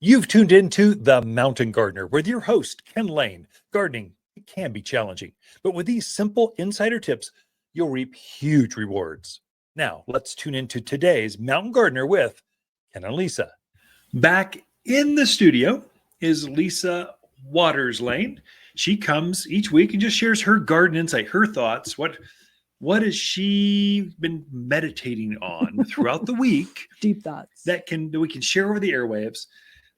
You've tuned into The Mountain Gardener with your host, Ken Lain. Gardening, it can be challenging, but with these simple insider tips, you'll reap huge rewards. Now, let's tune into today's Mountain Gardener with Ken and Lisa. Back in the studio is Lisa Lain. She comes each week and just shares her garden insight, her thoughts. What has she been meditating on throughout the week? Deep thoughts that we can share over the airwaves.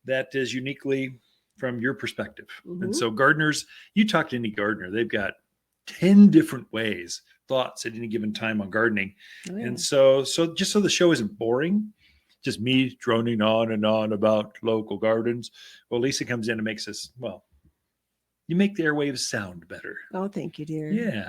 That is uniquely from your perspective. Mm-hmm. And so gardeners, you talk to any gardener, they've got 10 different ways, thoughts at any given time on gardening. Oh, yeah. And so just so the show isn't boring, just me droning on and on about local gardens, well, Lisa comes in and makes us, you make the airwaves sound better. Oh, thank you, dear. Yeah.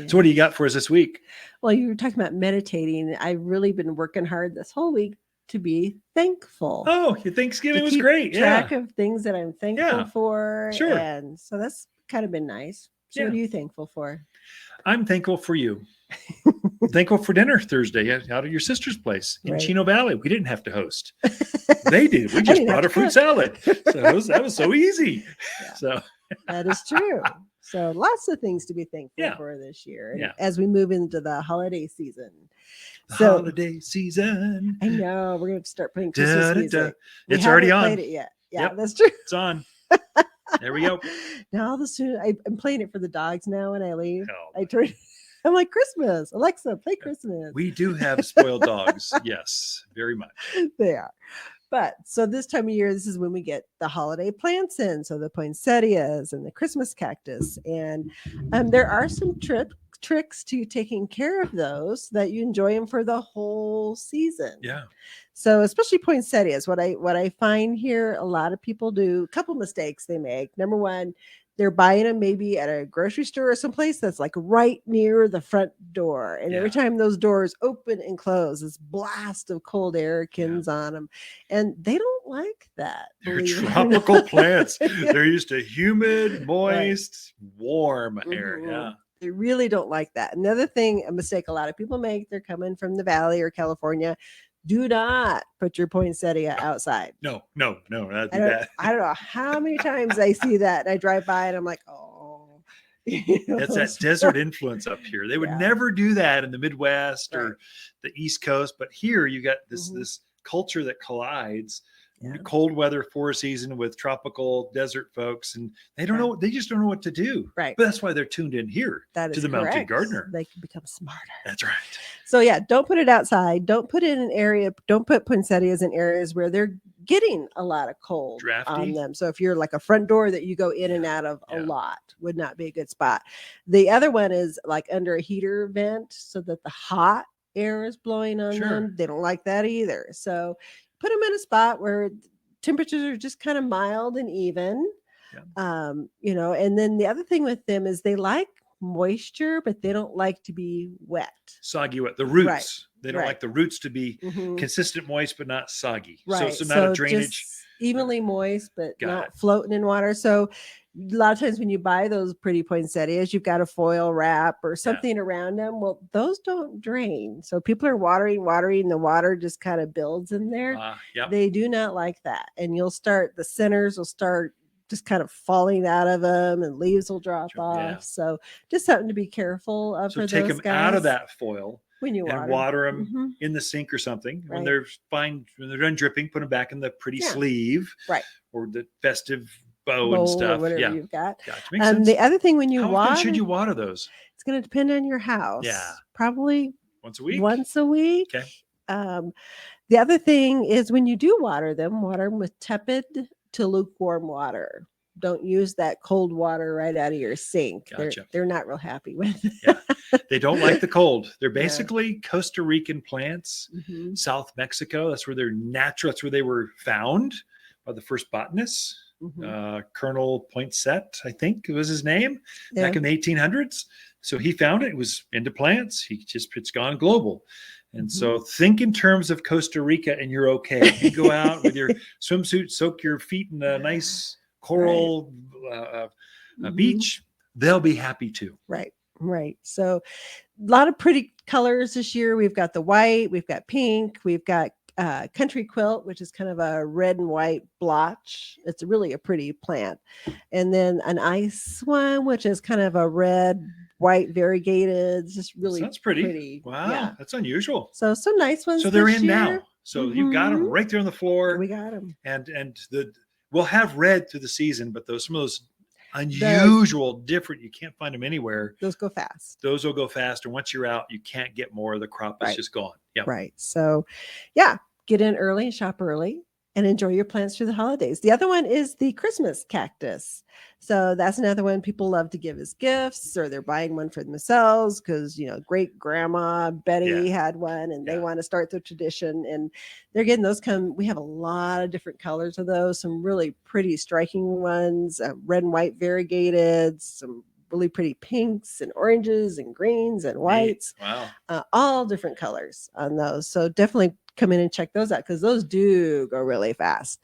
So what do you got for us this week? Well, you were talking about meditating. I've really been working hard this whole week to be thankful. Oh, your Thanksgiving was great. Track of things that I'm thankful for. Sure. And so that's kind of been nice. So what are you thankful for? I'm thankful for you. Thankful for dinner Thursday out at your sister's place in Chino Valley. We didn't have to host. They did. We just brought a fruit salad. So that was so easy. Yeah. So that is true. So lots of things to be thankful for this year as we move into the holiday season. Holiday season. I know. We're going to start playing Christmas music. It's already on. Played it yet. Yeah, that's true. It's on. There we go. Now I'm playing it for the dogs now when I leave. I'm like, Christmas. Alexa, play Christmas. We do have spoiled dogs. Yes, very much. They are. But so this time of year, this is when we get the holiday plants in. So the poinsettias and the Christmas cactus. And there are some tricks to taking care of those so that you enjoy them for the whole season. Yeah. So especially poinsettias, what I find here, a lot of people do a couple mistakes they make. Number one, they're buying them maybe at a grocery store or someplace that's like right near the front door. And every time those doors open and close, this blast of cold air comes on them. And they don't like that. They're tropical plants. They're used to humid, moist, warm air. Yeah. They really don't like that. Another thing, a mistake a lot of people make, they're coming from the Valley or California. Do not put your poinsettia outside. No. I don't know how many times I see that and I drive by and I'm like, oh. That's that desert influence up here. They would never do that in the Midwest or the East Coast. But here you got this culture that collides. Cold weather forest season with tropical desert folks, and they don't know. They just don't know what to do. Right. But that's why they're tuned in here to the Mountain Gardener. They can become smarter. That's right. So don't put it outside. Don't put it in an area. Don't put poinsettias in areas where they're getting a lot of cold on them. So if you're like a front door that you go in and out of a lot, would not be a good spot. The other one is like under a heater vent so that the hot air is blowing on them. They don't like that either. So put them in a spot where temperatures are just kind of mild and even, and then the other thing with them is they like moisture, but they don't like to be wet. Soggy wet. The roots. They don't like the roots to be consistent moist, but not soggy. Right. So not a drainage. Just evenly moist, but not floating in water. So a lot of times when you buy those pretty poinsettias, you've got a foil wrap or something around them. Well, those don't drain. So people are watering, the water just kind of builds in there. They do not like that. And the centers will start just kind of falling out of them and leaves will drop off. So just something to be careful of. So for take those them guys. Out of that foil. When you water them in the sink or something. When they're fine, when they're done dripping, put them back in the pretty sleeve. Right. Or the festive bowl and stuff. Or whatever you've got. Makes sense. The other thing when you How often should you water those? It's going to depend on your house. Yeah. Probably once a week. Okay. The other thing is when you do water them with tepid to lukewarm water. Don't use that cold water right out of your sink. Gotcha. They're not real happy with it. They don't like the cold. They're basically Costa Rican plants, South Mexico. That's where they're natural. That's where they were found by the first botanists. Colonel Poinsett, I think was his name, back in the 1800s. So he found it. It was into plants. It's gone global. And so think in terms of Costa Rica and you're okay. You go out with your swimsuit, soak your feet in a nice coral beach. They'll be happy too. Right. So a lot of pretty colors this year. We've got the white, we've got pink, we've got country quilt, which is kind of a red and white blotch. It's really a pretty plant. And then an ice one, which is kind of a red, white variegated. It's just really Sounds pretty. Wow, yeah. That's unusual. So some nice ones. So they're in year. now. So you've got them right there on the floor. We got them. And we'll have red through the season, but some of those unusual, different, you can't find them anywhere. Those go fast. Those will go fast. And once you're out, you can't get more. The crop is just gone. Yeah. Right. So yeah, get in early and shop early and enjoy your plants through the holidays. The other one is the Christmas cactus. So that's another one people love to give as gifts, or they're buying one for themselves because, great grandma Betty had one and they want to start the tradition, and they're getting those we have a lot of different colors of those, some really pretty striking ones, red and white variegated, some really pretty pinks and oranges and greens and whites. Wow. All different colors on those. So definitely come in and check those out because those do go really fast.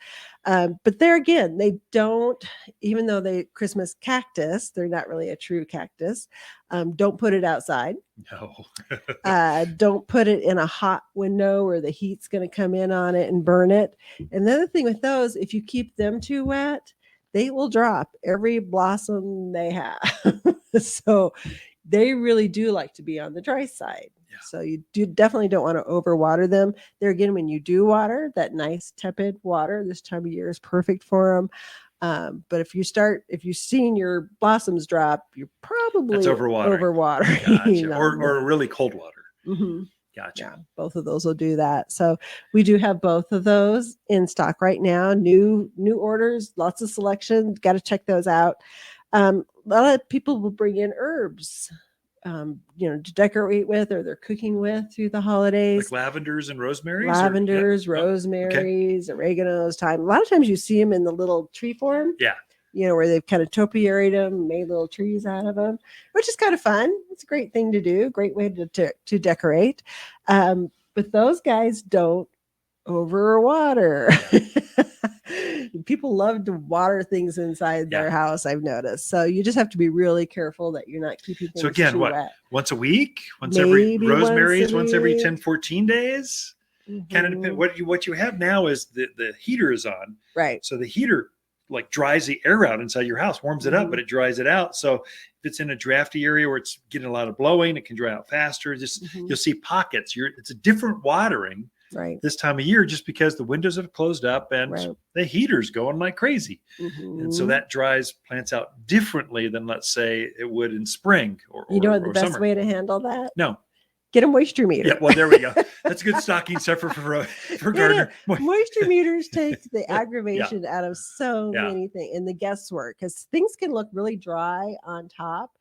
But there again, they don't, even though they Christmas cactus, they're not really a true cactus. Don't put it outside. No. Don't put it in a hot window where the heat's going to come in on it and burn it. And the other thing with those, if you keep them too wet, they will drop every blossom they have. So they really do like to be on the dry side. Yeah. So you definitely don't want to overwater them. There again, when you do water, that nice tepid water this time of year is perfect for them. But if you've seen your blossoms drop, you're probably overwatering. Gotcha. Or really cold water. Mm-hmm. Gotcha. Yeah, both of those will do that. So we do have both of those in stock right now. New orders, lots of selection. Got to check those out. A lot of people will bring in herbs, to decorate with, or they're cooking with through the holidays. Like lavenders and rosemaries? Rosemaries, oregano's, thyme. A lot of times you see them in the little tree form. Yeah. Where they've kind of topiaried them, made little trees out of them, which is kind of fun. It's a great thing to do, great way to decorate. But those guys don't overwater. People love to water things inside their house, I've noticed. So you just have to be really careful that you're not keeping things too wet. Once a week? Once every 10, 14 days? Mm-hmm. Kind of depends. What you have now is the heater is on. Right. So the heater dries the air out inside your house, warms it up, but it dries it out. So if it's in a drafty area where it's getting a lot of blowing, it can dry out faster. You'll see pockets. It's a different watering this time of year, just because the windows have closed up and the heater's going like crazy. Mm-hmm. And so that dries plants out differently than, let's say, it would in spring or the best summer. way to handle that? No. Get a moisture meter. Yeah, well, there we go. That's a good stocking stuffer for gardener. Moisture meters take the aggravation out of so many things and the guesswork, because things can look really dry on top,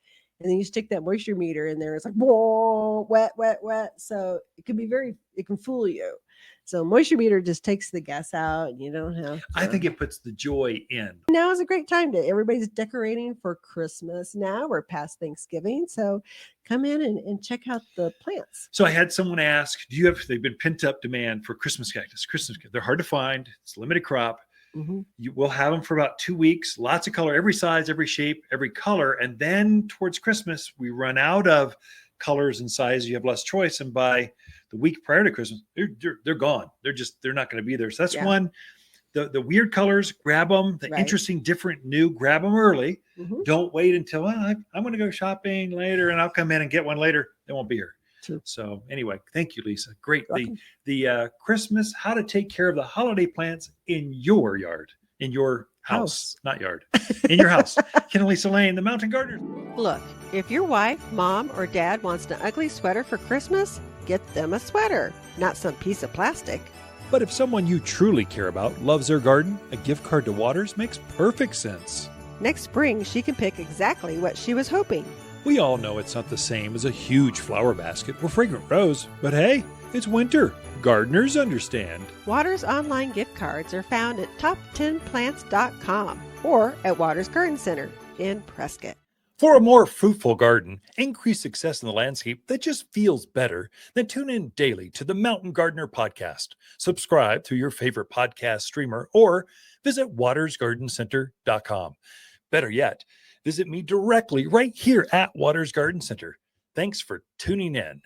and then you stick that moisture meter in there. It's like, whoa, wet, wet, wet. So it can fool you. So moisture meter just takes the guess out, and you don't have to. I think it puts the joy in. Now is a great time everybody's decorating for Christmas now. We're past Thanksgiving. So come in and check out the plants. So I had someone ask, they've been pent up demand for Christmas cactus. They're hard to find. It's a limited crop. Mm-hmm. You will have them for about 2 weeks, lots of color, every size, every shape, every color. And then towards Christmas, we run out of colors and sizes. You have less choice. And by the week prior to Christmas, they're gone. They're not going to be there. So that's one. The weird colors, grab them. The interesting, different, new, grab them early. Mm-hmm. Don't wait until I'm going to go shopping later and I'll come in and get one later. They won't be here. True. So anyway, thank you, Lisa. Great. The Christmas, how to take care of the holiday plants in your yard, in your house. Not yard, in your house. Ken and Lisa Lain, the Mountain Gardeners. Look, if your wife, mom, or dad wants an ugly sweater for Christmas, get them a sweater, not some piece of plastic. But if someone you truly care about loves their garden, a gift card to Waters makes perfect sense. Next spring, she can pick exactly what she was hoping. We all know it's not the same as a huge flower basket or fragrant rose, but hey, it's winter. Gardeners understand. Waters online gift cards are found at top10plants.com or at Waters Garden Center in Prescott. For a more fruitful garden, increase success in the landscape that just feels better, then tune in daily to the Mountain Gardener podcast. Subscribe through your favorite podcast streamer or visit watersgardencenter.com. Better yet, visit me directly right here at Waters Garden Center. Thanks for tuning in.